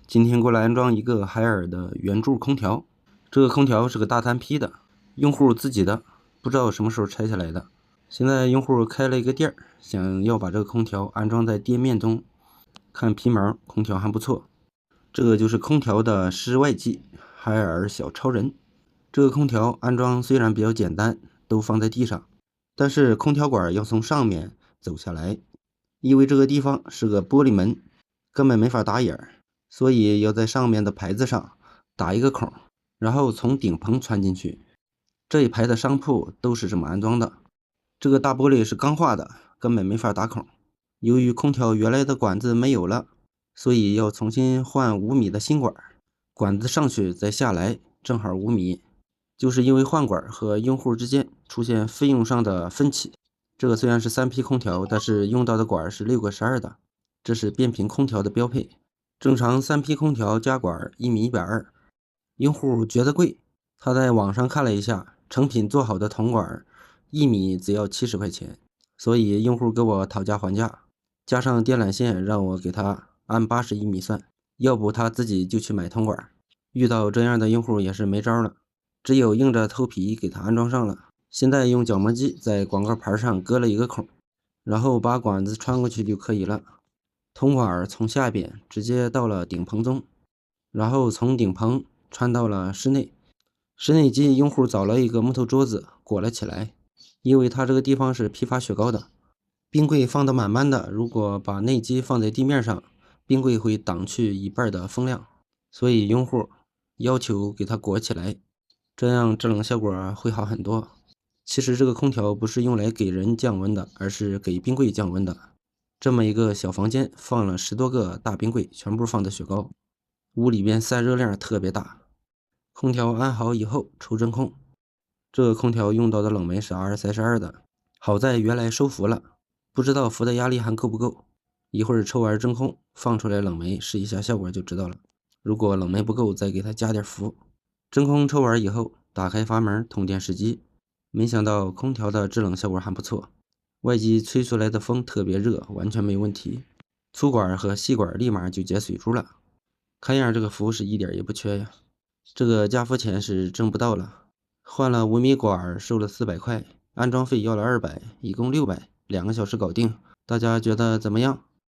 今天过来安装一个海尔的圆柱空调。这个空调是个大单批的，用户自己的，不知道什么时候拆下来的。现在用户开了一个店，想要把这个空调安装在店面中。看皮毛，空调还不错。这个就是空调的室外机，海尔小超人。这个空调安装虽然比较简单，都放在地上，但是空调管要从上面走下来，因为这个地方是个玻璃门，根本没法打眼儿。所以要在上面的牌子上打一个孔，然后从顶棚穿进去。这一排的商铺都是这么安装的。这个大玻璃是钢化的，根本没法打孔。由于空调原来的管子没有了，所以要重新换5米的新管，管子上去再下来正好5米。就是因为换管和用户之间出现费用上的分歧。这个虽然是3P空调，但是用到的管是6个12的，这是变频空调的标配。正常3P空调加管1.120米，用户觉得贵，他在网上看了一下，成品做好的铜管1米只要70块钱，所以用户给我讨价还价，加上电缆线让我给他按81米算，要不他自己就去买铜管。遇到这样的用户也是没招了，只有硬着头皮给他安装上了。现在用角磨机在广告牌上割了一个孔，然后把管子穿过去就可以了。铜管从下边直接到了顶棚中，然后从顶棚穿到了室内。室内机用户找了一个木头桌子裹了起来，因为它这个地方是批发雪糕的，冰柜放得满满的，如果把内机放在地面上，冰柜会挡去一半的风量，所以用户要求给它裹起来，这样制冷效果会好很多。其实这个空调不是用来给人降温的，而是给冰柜降温的。这么一个小房间放了10多个大冰柜，全部放的雪糕，屋里边散热量特别大。空调安好以后抽真空，这个空调用到的冷媒是 RS-32的，好在原来收伏了，不知道伏的压力还够不够。一会儿抽完真空放出来冷媒试一下效果就知道了，如果冷媒不够再给它加点伏。真空抽完以后打开阀门通电试机，没想到空调的制冷效果还不错，外机吹出来的风特别热，完全没问题。粗管和细管立马就结水珠了，看样这个伏是一点也不缺呀。这个加伏钱是挣不到了，换了5米管收了400块，安装费要了200，一共600，2个小时搞定。大家觉得怎么样？